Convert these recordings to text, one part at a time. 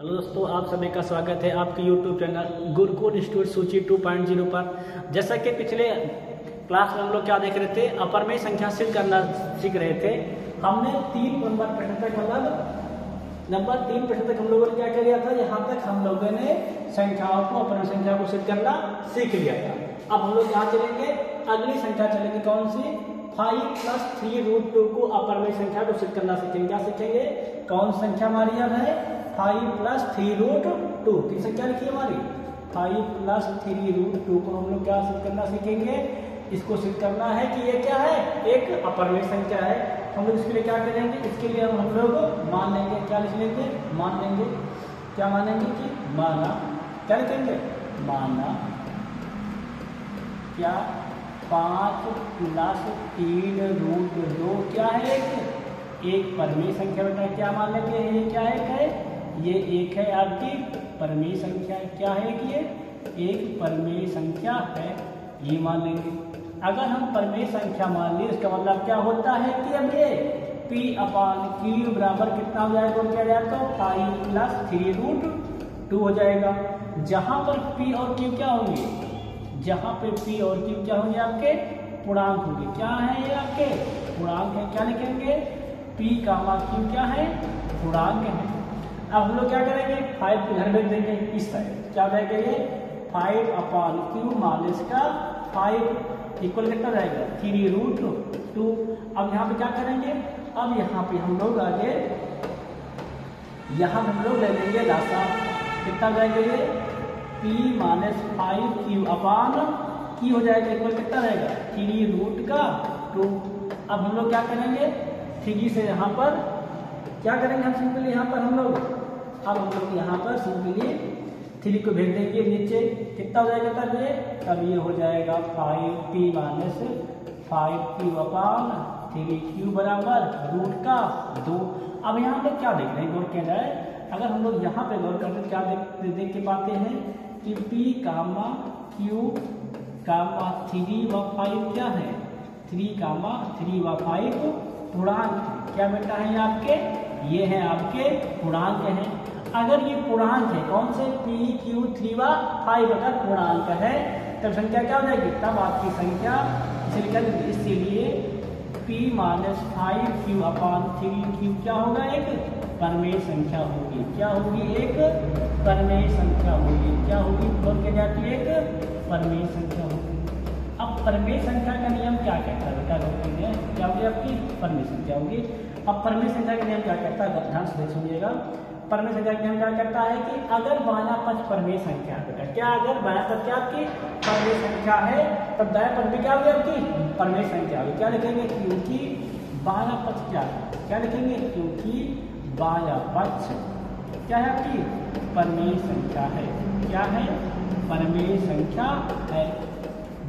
Hello दोस्तों, आप सभी का स्वागत है आपके YouTube चैनल गुरुकुल इंस्टीट्यूट सूची 2.0 पर। जैसा कि पिछले क्लास में हम लोग क्या देख रहे थे, अपरमेय संख्या सिद्ध करना सीख रहे थे। हमने 3 नंबर प्रश्न तक नंबर 3 प्रश्न तक हम लोगों ने क्या कर लिया था, यहाँ तक हम लोगों ने संख्याओं को अपरमेय संख्या को सिद्ध करना सीख लिया था। अब हम लोग यहाँ चलेंगे, अगली संख्या चलेंगे कौन सी, 5 + 3√2 को अपरमेय संख्या को सिद्ध करना सीखेंगे। क्या सीखेंगे, कौन संख्या हमारी अब है 5 + 3√2 की संख्या लिखी हमारी 5 + 3√2 को हम लोग क्या सिद्ध करना सीखेंगे। इसको सिद्ध करना है कि ये क्या है, एक अपरमेय संख्या है। हम लोग इसके लिए क्या करेंगे, इसके लिए हम लोग मान लेंगे, क्या लिख लेंगे, मान लेंगे, क्या मानेंगे कि माना, क्या लिखेंगे, माना क्या 5 + 3√2 क्या है, एक परमेय संख्या बेटा। क्या मान लेंगे, ये क्या है, ये एक है आपकी परमेय संख्या। क्या है कि ये एक परमेय संख्या है, ये मान लेंगे। अगर हम परमेय संख्या मान लिए, इसका मतलब क्या होता है कि अब ये P/Q बराबर कितना हो जाएगा, क्या जाएगा, तो 5 + 3√2 हो जाएगा। जहां पर P और Q क्या होंगे, जहां पे P और Q क्या होंगे, आपके पूर्णांक होंगे। क्या है ये आपके पूर्णांक है, क्या लिखेंगे, P, Q क्या है, पूर्णांक है। अब हम लोग क्या करेंगे, 5 को घर भेज देंगे इस साइड, क्या जाएगा ये 5/Q मान इसका 5 इक्वल कितना जाएगा 3√2। अब यहाँ पे क्या करेंगे, अब यहाँ पे हम लोग आगे यहाँ हम लोग ले लेंगे लासा, कितना जाएगा ये P - 5Q/Q हो जाएगा, इक्वल कितना रहेगा 3√2। अब हम लोग क्या करेंगे, 3 से यहाँ पर क्या करेंगे हम सिंपली, यहाँ पर हम लोग अब हम लोग यहाँ पर सिंपली 3 को भेज देंगे नीचे, कितना हो जाएगा तब ये हो जाएगा 5P - 5Q/3Q बराबर √2। अब यहाँ पे क्या देख रहे हैं, गौर किया जाए, अगर हम लोग यहाँ पे गौर करते क्या देख के पाते हैं कि P, Q, 3 व 5 क्या है, 3 व 5 पूर्णांक क्या बेटा है आपके, ये है आपके पूर्णांक हैं। अगर ये पूर्णांक है कौन से P, Q, 3 व 5 अगर पूर्णांक है तब संख्या क्या हो जाएगी, तब आपकी संख्या इसीलिए P - 5Q/3Q क्या होगा, एक परमेय संख्या होगी। क्या होगी, एक परमेय संख्या होगी। क्या होगी, बोल के जाती है, एक परमेय संख्या होगी। अब परमेय संख्या का नियम क्या कहता है बेटा, क्या होगी आपकी परमेय संख्या होगी। अब परमेय संख्या का नियम क्या कहता है, ध्यान से सुनिएगा। परमेय संख्या का नियम क्या कहता है कि अगर बायां पक्ष परमेय संख्या बेटा, क्या अगर बायां पक्ष क्या आपकी परमेय संख्या है तब दायां पक्ष भी क्या होगी आपकी परमेय संख्या होगी। क्या लिखेंगे, क्योंकि बायां पक्ष क्या लिखेंगे, क्योंकि बायां पक्ष क्या है आपकी परमेय संख्या है। क्या है, परमेय संख्या है।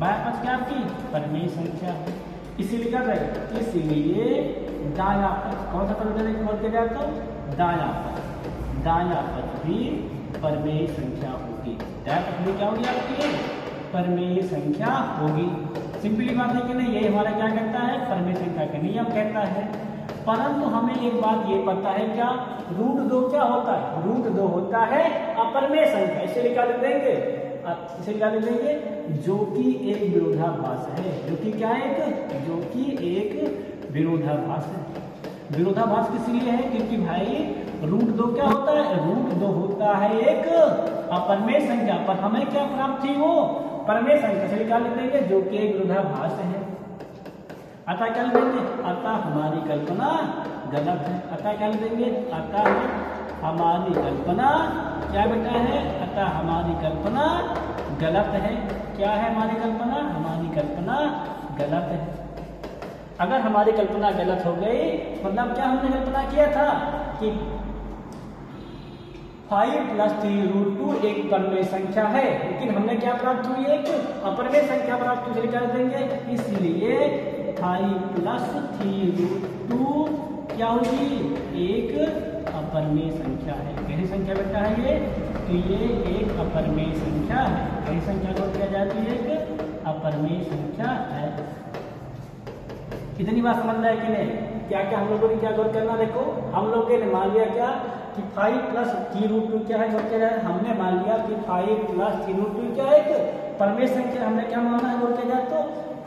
बायां पक्ष क्या आपकी परमेय संख्या है, इसीलिए क्या करें, इसीलिए दायां पक्ष कौन सा पक्ष बोल के जाए तो दायां पक्ष भी परमेय संख्या होगी। दायां पक्ष भी क्या होगी आपकी परमेय संख्या होगी। सिंपली बात है कि नहीं, ये हमारा क्या कहता है, परमेय संख्या का नियम कहता है। परंतु हमें एक बात ये पता है, क्या √2 क्या होता है, √2 होता है अपरमेय संख्या। इसे लिखा देंगे, इसे लिखा देंगे जो कि एक विरोधाभास है, जो कि क्या है, जो कि एक विरोधाभास है। विरोधाभास किस लिए है, क्योंकि भाई √2 क्या होता है, √2 होता है एक अपरमेय संख्या, पर हमें क्या प्राप्त थी, वो परमेय संख्या। से लिखा देंगे जो कि एक विरोधाभास है। अतः क्या लिखेंगे, अतः हमारी कल्पना गलत है। अतः क्या लिखेंगे, अतः हमारी कल्पना क्या बेटा है, अतः हमारी कल्पना गलत है। क्या है हमारी कल्पना, हमारी कल्पना गलत है। अगर हमारी कल्पना गलत हो गई मतलब क्या हमने कल्पना किया था कि 5 + 3√2 एक परमेय संख्या है, लेकिन हमने क्या प्राप्त हुई, एक अपरमेय संख्या प्राप्त हुई। क्या देंगे, इसलिए 5 + 3√2 क्या होगी, एक अपरमेय संख्या है। कैसी संख्या बेटा है ये, तो ये एक अपरमेय संख्या है। कैसी संख्या को किया जाती है, एक अपरमेय संख्या है। इतनी बात समझ रहा है कि नहीं, क्या क्या हम लोगों ने क्या गौर करना, देखो हम लोगों ने मान लिया क्या कि 5 प्लस 3√2 क्या है, बोल के जाए हमने मान लिया कि 5 प्लस 3√2 क्या है, एक परमेय संख्या। हमने क्या माना है, बोल के जाए तो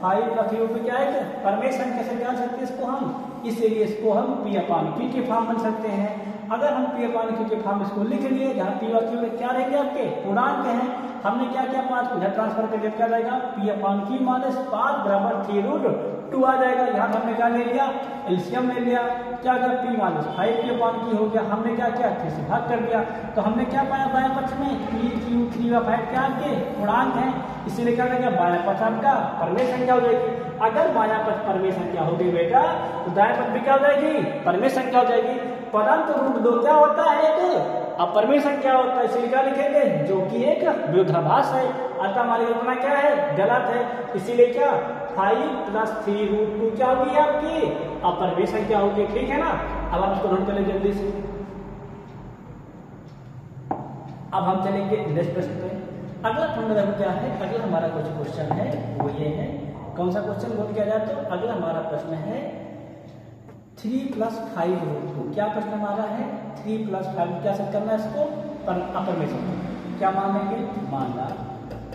5 प्लस 3√2 क्या है, परमेय संख्या से क्या सकते हैं इसको हम, इसीलिए इसको हम P अपान Q के फॉर्म बन सकते हैं। अगर हम P अपान Q के फॉर्म इसको लिख लिए, जहाँ P और Q क्या रहेंगे आपके पूर्णांक हैं, हमने क्या किया 5 को इधर ट्रांसफर कर दिया, क्या जाएगा P अपान Q माइनस 5 बराबर 3√2 आ जाएगा। यहाँ हमने क्या ले लिया, एलसीएम ले लिया, क्या गया P माइनस 5 P अपान Q हो गया। हमने क्या किया 3 से भाग कर दिया, तो हमने क्या पाया बायां पक्ष में P Q 3 और 5 क्या आपके पूर्णांक हैं, इसीलिए क्या रहेगा बायां पक्ष आपका परमेय संख्या हो जाएगी। अगर बायां पक्ष परमेय संख्या हो गई बेटा, तो दायां पक्ष भी क्या हो जाएगी, परमेय संख्या हो जाएगी। परंतु √2 क्या होता है, एक अपरमेय संख्या होता है, इसीलिए क्या लिखेंगे, जो कि एक विरोधाभास है। अतः हमारी कल्पना क्या है, गलत है, इसीलिए क्या 5 प्लस 3√2 क्या होगी आपकी अपरमेय संख्या होगी। ठीक है ना, अब हम इसको नोट कर लेंगे जल्दी से। अब हम चलेंगे नेक्स्ट प्रश्न पे। अगला प्रश्न क्या है, अगला हमारा कुछ क्वेश्चन है वो ये है, कौन सा क्वेश्चन बोल किया जाए तो अगला हमारा प्रश्न है 3 प्लस 5√2। क्या प्रश्न हमारा है, 3 प्लस 5 क्या सेट करना है इसको, अपरमेय संख्या। क्या मान लेंगे, माना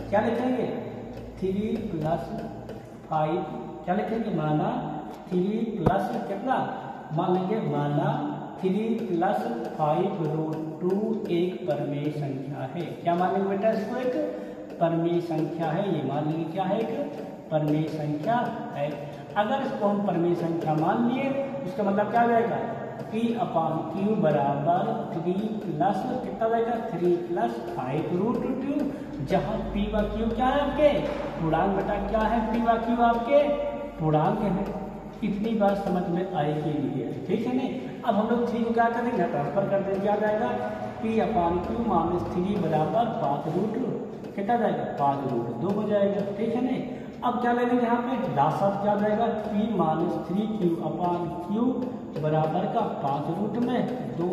क्या लिखेंगे 3 प्लस 5 क्या लिखेंगे, माना 3 प्लस कितना मान लेंगे, माना 3 प्लस 5√2 एक परमेय संख्या है। क्या मान लेंगे बेटा इसको, एक परमेय संख्या है, ये मान लेंगे क्या है, एक परमेय संख्या है। अगर इसको हम परमेय संख्या मान लिए, इसका मतलब क्या जाएगा P अपान Q बराबर 3 प्लस कितना जाएगा 3 प्लस 5√2, जहाँ P व Q क्या है आपके पूर्णांक बेटा, क्या है P व Q आपके पूर्णांक है। इतनी बात समझ में आएगी लिए, ठीक है नहीं। अब हम लोग 3 को क्या करेंगे, ट्रांसफर कर देंगे, क्या जाएगा P अपान Q माइनस 3 बराबर 5√2 कितना जाएगा 5√2 हो जाएगा। ठीक है नहीं। अब क्या ले लेंगे यहाँ पे लास्ट क्या जाएगा P माइनस 3Q अपान Q बराबर का 5√2।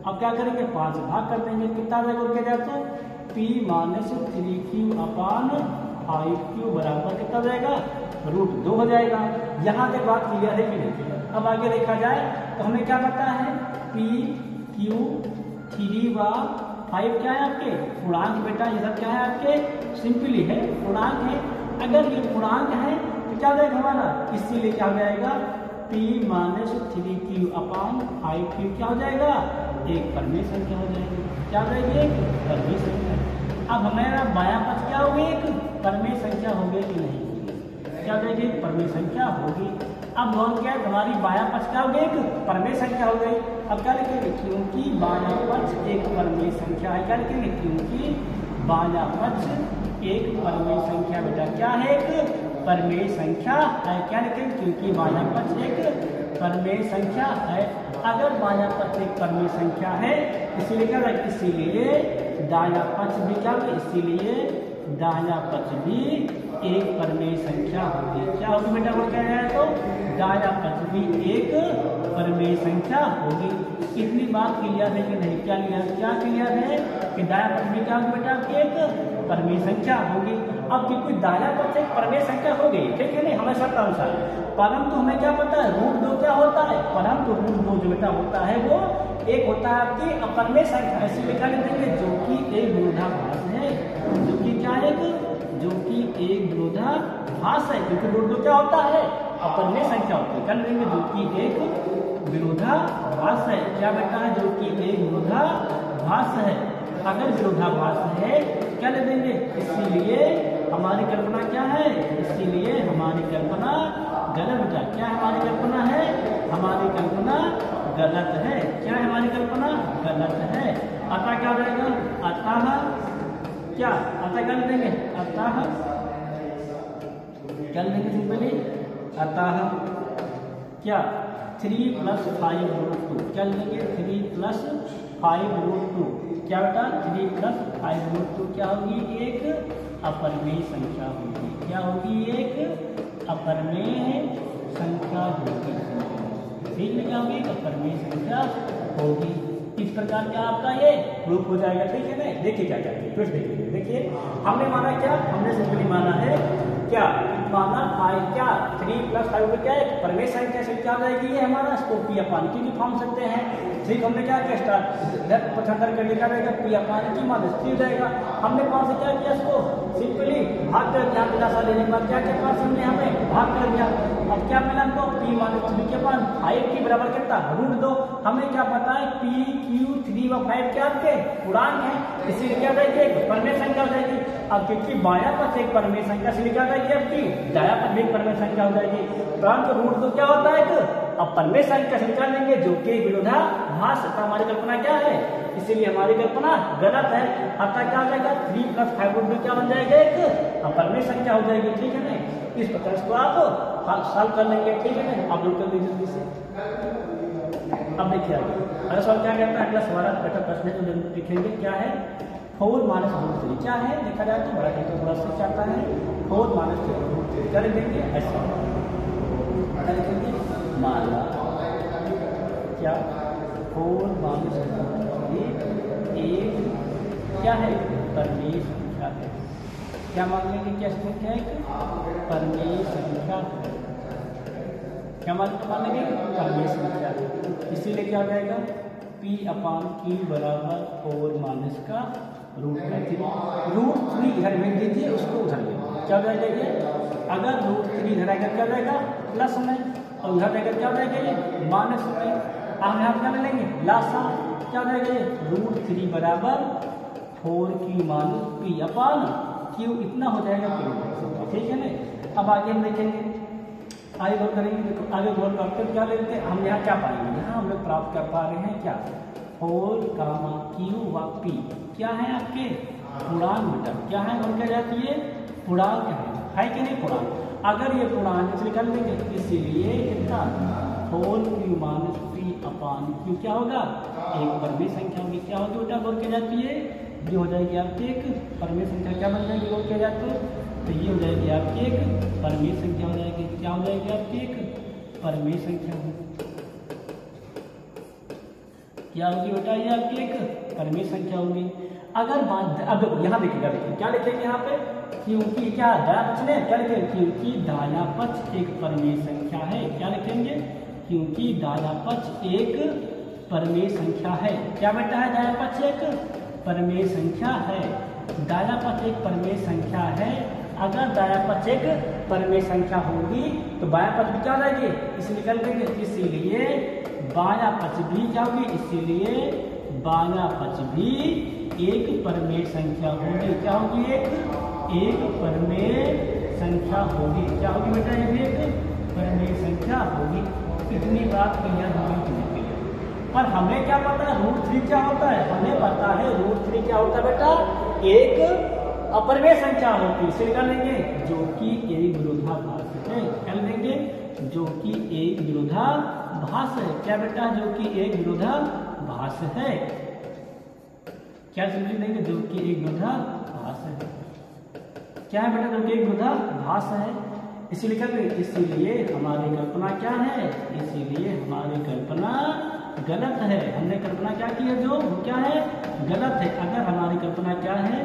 अब क्या करेंगे 5 भाग कर देंगे, कितना जाएगा उनके जाए तो P माइनस 3Q अपान 5Q बराबर कितना जाएगा √2 हो जाएगा। यहाँ तक बात क्लियर है कि नहीं। अब आगे देखा जाए तो हमें क्या पता है P Q 3 व 5 क्या है आपके पूर्णांक बेटा, ये सब क्या है आपके सिंपली है पूर्णांक है। अगर ये पूर्णांक है तो क्या जाएगा हमारा, इसीलिए क्या हो जाएगा P माइनस 3Q अपान 5Q क्या हो जाएगा एक परमेय संख्या हो जाएगी। क्या हो जाएगी एक परमेय संख्या। अब हमारा बायां पक्ष क्या होगी, एक परमेय संख्या होगी कि नहीं, क्या हो जाएगी परमेय संख्या होगी। अब बोल क्या हमारी बायां पक्ष क्या हो गई, एक परमेय संख्या हो गई। अब क्या लिखेंगे, क्योंकि बायां पक्ष एक परमेय संख्या है, क्या लिखेंगे क्योंकि बायां पक्ष एक परमेय संख्या बेटा क्या है एक परमेय संख्या है। क्या लिखेंगे, क्योंकि बायां पक्ष एक परमेय संख्या है। अगर बायां पक्ष एक परमेय संख्या है इसीलिए क्या है, इसीलिए दायां पक्ष भी क्या है, इसीलिए दायां पक्ष भी एक परमेय संख्या होगी। क्या होगी बेटा, बोल क्या जाए तो दायां पक्ष भी एक परमेय संख्या होगी। इतनी बात क्लियर है कि नहीं, क्या क्लियर है कि दायां पक्ष भी क्या होगी बेटा एक परमेय संख्या होगी। अब क्योंकि दायां पक्ष एक परमेय संख्या हो गई, ठीक है नहीं हमेशा का अनुसार, परंतु हमें क्या पता है √2 क्या होता है, परंतु √2 जो बेटा होता है वो एक होता है आपकी अपरमेय संख्या। ऐसी लिखा देंगे जो कि एक विरोधाभास है, जो कि क्या है जो कि एक विरोधाभास है, क्योंकि √2 क्या होता है अपरमेय संख्या होती है। कर लेंगे जो कि एक विरोधाभास है। क्या बेटा है, जो कि एक विरोधाभास है। अगर विरोधाभास है क्या ले देंगे, इसीलिए हमारी कल्पना क्या है, इसीलिए हमारी कल्पना गलत बेटा। क्या हमारी कल्पना है, हमारी कल्पना गलत है। क्या है हमारी कल्पना गलत है। अतः क्या रहेगा, अतः क्या, अतः क्या देंगे, अतः क्या देंगे सिंपली, अतः क्या 3 प्लस 5√2 क्या लेंगे 3 प्लस 5√2 क्या बेटा 3 प्लस 5√2 क्या होगी एक अपरमेय संख्या होगी। क्या होगी एक अपरमेय संख्या होगी। ठीक है, क्या होगी अपरमेय संख्या होगी। इस प्रकार का आपका ये प्रूफ हो जाएगा। ठीक है ना। देखिए क्या कहते हैं, फिर देखिए हमने माना क्या, हमने सिंपली माना है क्या माना फाइव क्या 3 + 5 क्या है परमेय संख्या से क्या हो जाएगी ये हमारा इसको पी अपान की भी फॉर्म सकते हैं। ठीक हमने क्या किया स्टार्ट 75 कर लिखा रहेगा पी अपान की -3 हो जाएगा। हमने कौन से क्या किया इसको सिंपली भाग कर दिया, दिलासा लेने के बाद क्या क्या पास हमने यहाँ पे भाग कर दिया। अब क्या मिला हमको p - 3 के पास 5 की बराबर कितना √2। हमें क्या पता है p q 3 व 5 क्या आपके पूर्णांक है, इसीलिए क्या जाएगी एक परमेय संख्या हो जाएगी। अब क्योंकि बायां पक्ष एक परमेय संख्या से क्या जाएगी आपकी दायां पक्ष भी एक परमेय संख्या हो जाएगी। परंतु √2 क्या होता है अब परमेय संख्या से निकाल लेंगे जो कि विरोधाभास है। हमारी कल्पना क्या है, इसीलिए हमारी कल्पना गलत है। अतः क्या हो जाएगा 3 + 5 √2 क्या बन जाएगा एक अपरमेय संख्या हो जाएगी। ठीक है ना, इस प्रकार इसको आप सॉल्व कर लेंगे। ठीक है ना, आप लोग कर लीजिए जल्दी से। अब देखिए आगे अगला सवाल क्या कहता है, अगला सवाल बेटा प्रश्न है जो लिखेंगे क्या है 4 - √3 क्या है देखा जाए तो बड़ा तो थोड़ा सा चाहता है 4 - √3 कर देंगे ऐसा लिखेंगे माना क्या 4 - √3 एक क्या है परमेय संख्या है। क्या मान लेंगे क्या संख्या है परमेय संख्या है। क्या मान लेंगे परमेय संख्या है, इसीलिए क्या हो जाएगा p अपान q बराबर 4 माइनस का √3 इधर भेज दीजिए उसको उधर ले क्या हो जाएगा ये अगर √3 इधर आएगा क्या हो जाएगा प्लस में और उधर आएगा क्या हो जाएगा ये माइनस में। हम यहाँ क्या ले लेंगे लासा क्या हो जाएगा ये √3 बराबर 4q माइनस p अपान q इतना हो जाएगा p। ठीक है ना, अब आगे हम देखेंगे आगे गौर करेंगे। देखो आगे गौर करते क्या लेते हैं हम यहाँ क्या पाएंगे, यहाँ हम लोग प्राप्त कर पा रहे हैं क्या 4 q व p क्या है आपके पूर्णांक बेटा क्या है और क्या जाती है पूर्णांक है कि नहीं पूर्णांक। अगर ये पूर्णांक से निकाल लेंगे इसीलिए कितना 4q माइनस p अपान q क्या होगा एक परमेय संख्या होगी। क्या होगी बेटा गौर क्या जाती है ये हो जाएगी आपकी एक परमेय संख्या क्या बन जाएगी गौर क्या जाती है तो ये हो जाएगी आपकी एक परमेय संख्या हो जाएगी। क्या हो जाएगी आपकी एक परमेय संख्या क्या होगी बेटा ये आपकी एक परमेय संख्या होगी। अगर यहाँ देखिएगा देखिए क्या लिखेंगे यहाँ पे क्योंकि क्या दाया पक्ष में क्या लिखेंगे क्योंकि दाया पक्ष एक परमेय संख्या है। क्या लिखेंगे क्योंकि दाया पक्ष एक परमेय संख्या है। क्या बेटा है दाया पक्ष एक परमेय संख्या है। दाया पक्ष एक परमेय संख्या है। अगर दाया पक्ष एक परमेय संख्या होगी तो बायां पक्ष भी क्या हो जाएगी इसे निकल देंगे, इसीलिए बायां पक्ष भी क्या होगी इसीलिए बायां पक्ष भी एक परमेय संख्या होगी। क्या होगी एक परमेय संख्या होगी। क्या होगी बेटा ये भी एक परमेय संख्या होगी। इतनी बात क्लियर होगी पर हमें क्या पता है √3 क्या होता है, हमें पता है √3 क्या होता है बेटा एक अपरमेय संख्या होती है। कर लेंगे जो कि एक विरोधाभास है। कर लेंगे जो कि एक विरोधाभास है। क्या बेटा जो कि एक विरोधाभास है। क्या समझ लेंगे जो कि एक विरोधाभास है। क्या है बेटा जो कि एक विरोधाभास है इसीलिए कर लेंगे। इसीलिए हमारी कल्पना क्या है, इसीलिए हमारी कल्पना गलत है। हमने कल्पना क्या की है जो क्या है गलत है। अगर हमारी कल्पना क्या है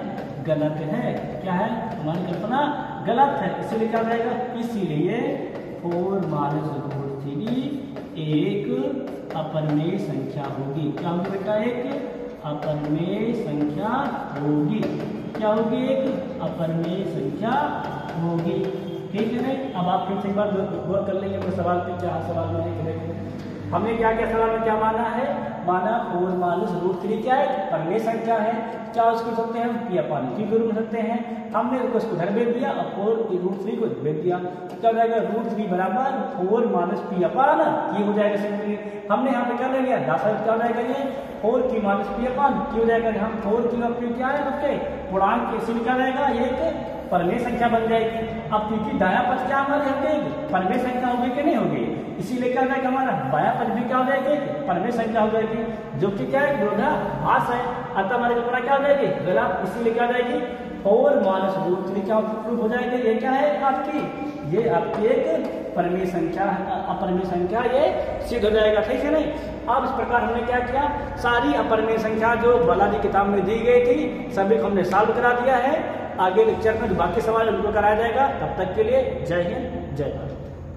गलत है, क्या है हमारी कल्पना गलत है इसीलिए क्या रहेगा इसीलिए 4 - √3 एक अपरमेय संख्या होगी। क्या होगी बेटा एक अपरमेय संख्या होगी। क्या होगी एक अपरमेय संख्या होगी। ठीक है ना, अब आप फिर से एक बार गौर कर लेंगे अपने सवाल पे क्या सवाल में हमने क्या क्या सवाल में क्या माना है, माना 4 - √3 क्या है परमेय संख्या है। क्या उसको सकते हैं हम p अपान q के रूप में सकते हैं। हमने उसको इधर भेज दिया और 4 √3 को भेज दिया। क्या हो जाएगा √3 बराबर 4 - p अपान q हो जाएगा सिंपली। हमने यहाँ पे क्या ले लिया दासा क्या हो जाएगा ये 4q - p अपान q हो जाएगा। हम 4q और p क्या है आपके पूर्णांक इसीलिए क्या रहेगा एक परमेय संख्या बन जाएगी। अब क्योंकि दाया पक्ष क्या हमारे होंगे परमेय संख्या होगी कि नहीं होगी इसीलिए क्या हो जाएगा हमारा बायां पक्ष भी क्या हो जाएगी परमेय संख्या हो जाएगी जो कि क्या है विरोधाभास है। अतः हमारी कल्पना क्या हो जाएगी गलत, इसीलिए क्या हो जाएगी 4 - √3 क्या प्रूफ हो जाएगा ये क्या है आपकी ये आपकी एक परमेय संख्या अपरमेय संख्या ये सिद्ध हो जाएगा। ठीक है नहीं। अब इस प्रकार हमने क्या किया सारी अपरमेय संख्या जो बालाजी किताब में दी गई थी सभी को हमने सॉल्व करा दिया है। आगे लेक्चर में जो बाकी सवाल उनको कराया जाएगा। तब तक के लिए जय हिंद, जय भारत।